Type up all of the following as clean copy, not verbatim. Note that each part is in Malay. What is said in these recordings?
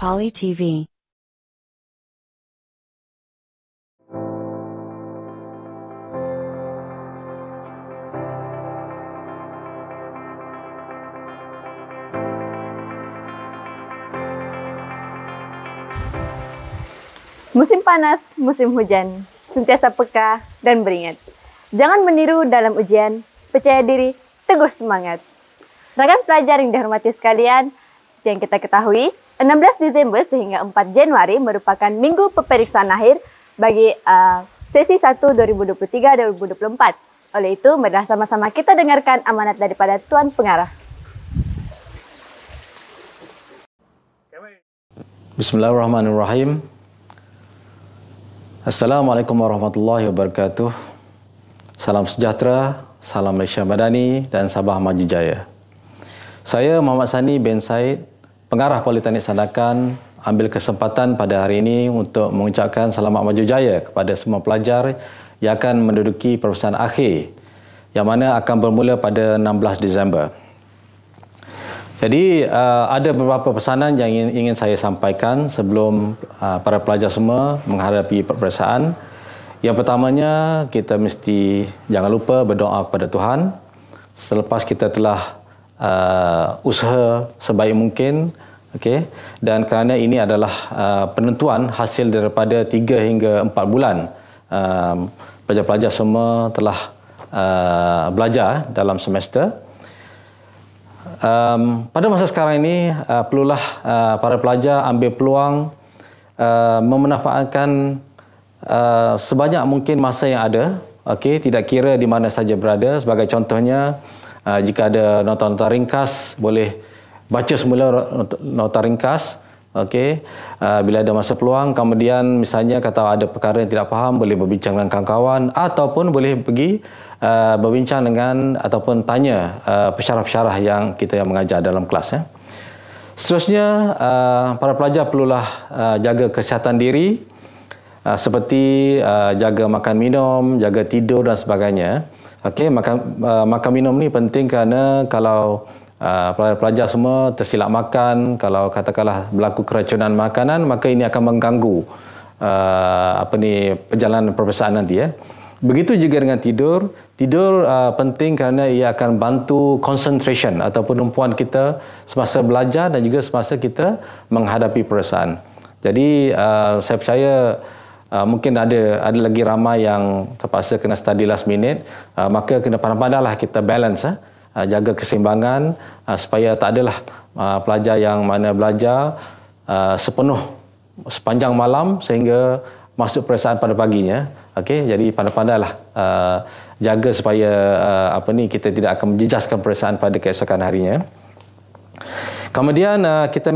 Kali TV. Musim panas, musim hujan, sentiasa peka dan beringat. Jangan meniru dalam ujian, percaya diri, teguh semangat. Rekan pelajar yang dihormati sekalian, seperti yang kita ketahui, 16 Desember sehingga 4 Januari merupakan minggu peperiksaan akhir bagi sesi 1 2023-2024. Oleh itu, marilah sama-sama kita dengarkan amanat daripada Tuan Pengarah. Bismillahirrahmanirrahim. Assalamualaikum warahmatullahi wabarakatuh. Salam sejahtera, salam Malaysia Madani dan Sabah Maju Jaya. Saya Muhammad Sani bin Said, Pengarah Politeknik Sandakan, ambil kesempatan pada hari ini untuk mengucapkan selamat maju jaya kepada semua pelajar yang akan menduduki peperiksaan akhir yang mana akan bermula pada 16 Disember. Jadi ada beberapa pesanan yang ingin saya sampaikan sebelum para pelajar semua menghadapi peperiksaan. Yang pertamanya, kita mesti jangan lupa berdoa kepada Tuhan selepas kita telah usaha sebaik mungkin, okey. Dan kerana ini adalah penentuan hasil daripada 3 hingga 4 bulan pelajar-pelajar semua telah belajar dalam semester. Pada masa sekarang ini, perlulah para pelajar ambil peluang memanfaatkan sebanyak mungkin masa yang ada, okey, tidak kira di mana saja berada. Sebagai contohnya, jika ada nota-nota ringkas, boleh baca semula nota ringkas, okey. Bila ada masa peluang, kemudian misalnya kata ada perkara yang tidak faham, boleh berbincang dengan kawan-kawan ataupun boleh pergi berbincang dengan ataupun tanya pensyarah-pensyarah yang kita mengajar dalam kelas. Seterusnya, para pelajar perlulah jaga kesihatan diri seperti jaga makan minum, jaga tidur dan sebagainya. Okey, makan minum ni penting kerana kalau pelajar semua tersilap makan, kalau katakanlah berlaku keracunan makanan, maka ini akan mengganggu perjalanan peperiksaan nanti. Begitu juga dengan tidur. Tidur penting kerana ia akan bantu concentration ataupun tumpuan kita semasa belajar dan juga semasa kita menghadapi peperiksaan. Jadi saya percaya mungkin ada lagi ramai yang terpaksa kena study last minute, maka kena pandai-pandailah kita balance, jaga keseimbangan supaya tak adalah pelajar yang mana belajar sepanjang malam sehingga masuk peperiksaan pada paginya. Okey, jadi pandai-pandailah jaga supaya kita tidak akan menjejaskan peperiksaan pada keesokan harinya. Kemudian kita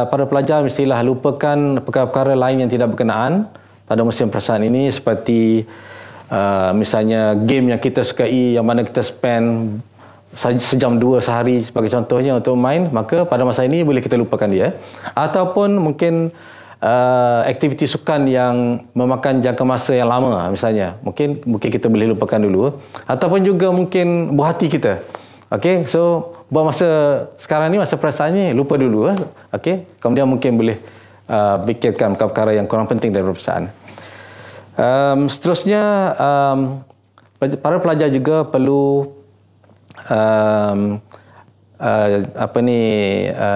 para pelajar mestilah lupakan perkara-perkara lain yang tidak berkenaan pada musim peperiksaan ini, seperti misalnya game yang kita sukai, yang mana kita spend sejam 2 sehari sebagai contohnya untuk main, maka pada masa ini boleh kita lupakan dia. Ataupun mungkin aktiviti sukan yang memakan jangka masa yang lama, misalnya mungkin kita boleh lupakan dulu. Ataupun juga mungkin buah hati kita, okey, so buat masa sekarang ni, masa perasaan ni, lupa dulu. Okey, kemudian mungkin boleh fikirkan perkara yang kurang penting dari peperiksaan. Seterusnya, para pelajar juga perlu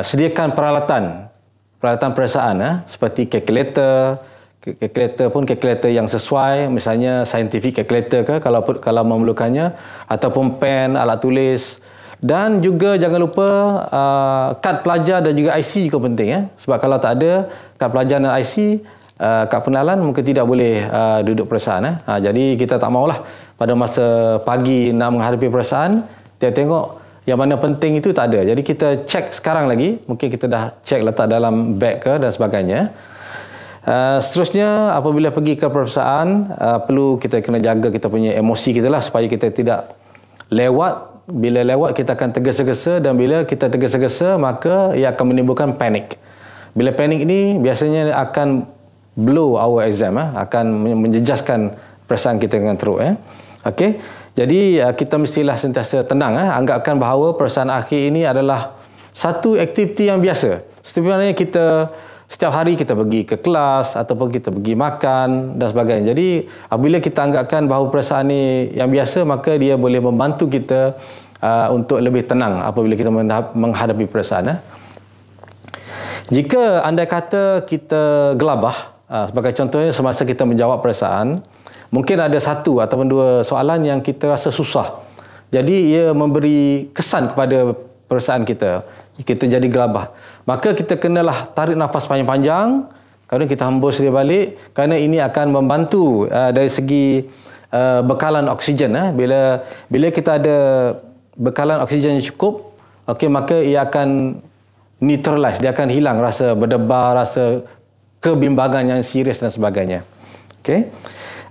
sediakan peralatan peperiksaan, seperti kalkulator pun kalkulator yang sesuai, misalnya scientific calculator ke kalau memerlukannya, ataupun pen, alat tulis. Dan juga jangan lupa kad pelajar dan juga IC juga penting, sebab kalau tak ada kad pelajar dan IC, kad pengenalan, mungkin tidak boleh duduk peperiksaan. Jadi kita tak maulah pada masa pagi nak menghadapi peperiksaan, tengok yang mana penting itu tak ada. Jadi kita cek sekarang lagi, mungkin kita dah cek letak dalam beg ke dan sebagainya. Seterusnya, apabila pergi ke peperiksaan, perlu kita kena jaga kita punya emosi kita lah, supaya kita tidak lewat. Bila lewat, kita akan tergesa-gesa, dan bila kita tergesa-gesa, maka ia akan menimbulkan panik. Bila panik ini biasanya akan blow our exam, akan menjejaskan perasaan kita dengan teruk. Okey. Jadi kita mestilah sentiasa tenang, anggapkan bahawa peperiksaan akhir ini adalah satu aktiviti yang biasa. Sebenarnya kita setiap hari kita pergi ke kelas ataupun kita pergi makan dan sebagainya. Jadi apabila kita anggapkan bahawa perasaan ni yang biasa, maka dia boleh membantu kita untuk lebih tenang apabila kita menghadapi perasaan. Jika andai kata kita gelabah, sebagai contohnya semasa kita menjawab perasaan, mungkin ada satu ataupun dua soalan yang kita rasa susah. Jadi ia memberi kesan kepada perasaan kita. Kita jadi gelabah. Maka kita kenalah tarik nafas panjang-panjang, kemudian kita hembus dia balik, kerana ini akan membantu dari segi bekalan oksigen. Bila kita ada bekalan oksigen yang cukup, okey, maka ia akan neutralize, dia akan hilang rasa berdebar, rasa kebimbangan yang serius dan sebagainya. Okey.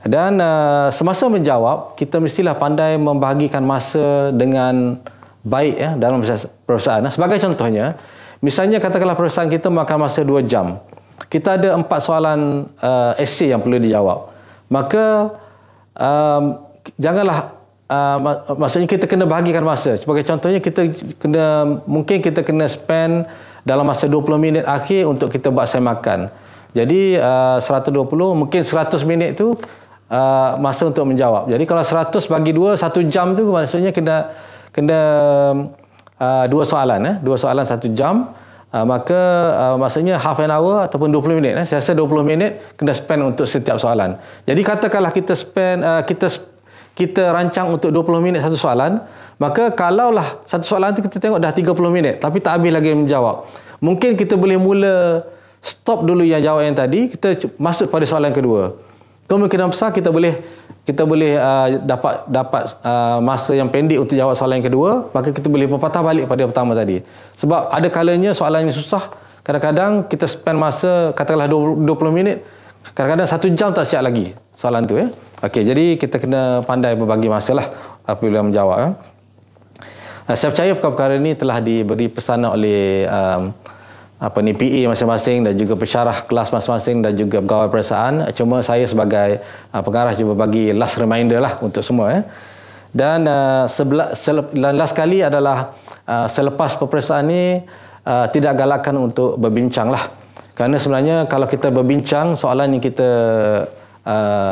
Dan semasa menjawab, kita mestilah pandai membahagikan masa dengan baik dalam perasaan. Sebagai contohnya, misalnya katakanlah perasaan kita makan masa 2 jam. Kita ada 4 soalan esei yang perlu dijawab. Maka janganlah maksudnya kita kena bahagikan masa. Sebagai contohnya mungkin kita kena spend dalam masa 20 minit akhir untuk kita buat semakan. Jadi 120, mungkin 100 minit tu masa untuk menjawab. Jadi kalau 100 bagi 2, 1 jam tu maksudnya kena 2 soalan. 2 soalan 1 jam. Maka maksudnya half an hour ataupun 20 minit. Saya rasa 20 minit kena spend untuk setiap soalan. Jadi katakanlah kita spend kita rancang untuk 20 minit satu soalan, maka kalaulah satu soalan tu kita tengok dah 30 minit tapi tak habis lagi menjawab, mungkin kita boleh mula stop dulu yang jawab yang tadi, kita masuk pada soalan kedua. Kemungkinan besar kita boleh dapat masa yang pendek untuk jawab soalan yang kedua, maka kita boleh berpatah balik pada pertama tadi. Sebab ada kalanya soalan yang susah, kadang-kadang kita spend masa katakanlah 20 minit, kadang-kadang 1 jam tak siap lagi soalan tu. Okey, jadi kita kena pandai berbagi masa lah apabila menjawab. Saya percaya perkara ini telah diberi pesanan oleh PA masing-masing dan juga pensyarah kelas masing-masing dan juga pegawai perasaan. Cuma saya sebagai pengarah cuba bagi last reminder lah untuk semua. Dan last kali adalah selepas peperiksaan ini tidak galakkan untuk berbincang lah. Kerana sebenarnya kalau kita berbincang soalan yang kita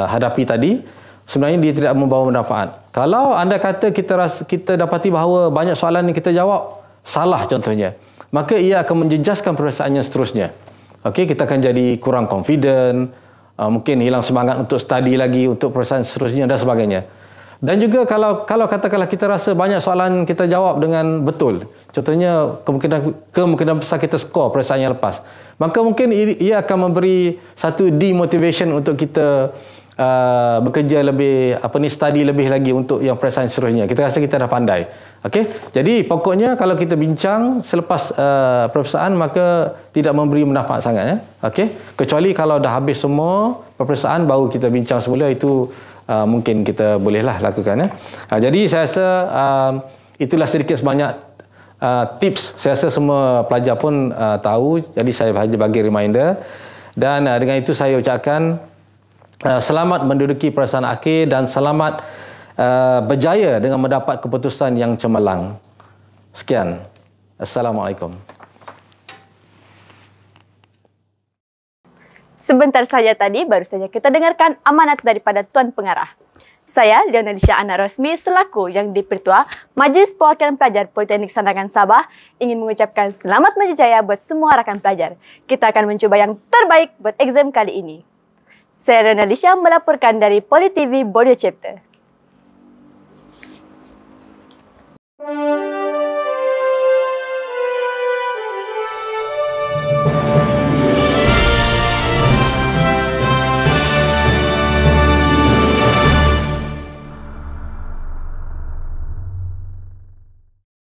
hadapi tadi, sebenarnya dia tidak membawa manfaat. Kalau anda kata kita dapati bahawa banyak soalan yang kita jawab salah contohnya, maka ia akan menjejaskan peperiksaan yang seterusnya. Okey, kita akan jadi kurang confident, mungkin hilang semangat untuk study lagi untuk peperiksaan seterusnya dan sebagainya. Dan juga kalau katakanlah kita rasa banyak soalan kita jawab dengan betul, contohnya kemungkinan besar kita skor peperiksaan yang lepas, maka mungkin ia akan memberi satu demotivation untuk kita bekerja lebih, study lebih lagi untuk yang peperiksaan seterusnya. Kita rasa kita dah pandai. Okey, jadi pokoknya kalau kita bincang selepas peperiksaan, maka tidak memberi manfaat sangat. Okey, kecuali kalau dah habis semua peperiksaan baru kita bincang semula, itu mungkin kita bolehlah lakukan. Jadi saya rasa itulah sedikit sebanyak tips. Saya rasa semua pelajar pun tahu, jadi saya hanya bagi reminder. Dan dengan itu saya ucapkan selamat menduduki peperiksaan akhir dan selamat berjaya dengan mendapat keputusan yang cemerlang. Sekian. Assalamualaikum. Sebentar saja tadi baru saja kita dengarkan amanat daripada Tuan Pengarah. Saya, Leonalisha Ana Rosmi, selaku yang Dipertua Majlis Perwakilan Pelajar Politeknik Sandakan Sabah, ingin mengucapkan selamat berjaya buat semua rakan pelajar. Kita akan mencuba yang terbaik buat exam kali ini. Saya Leonalisha melaporkan dari Poli TV Borneo Chapter.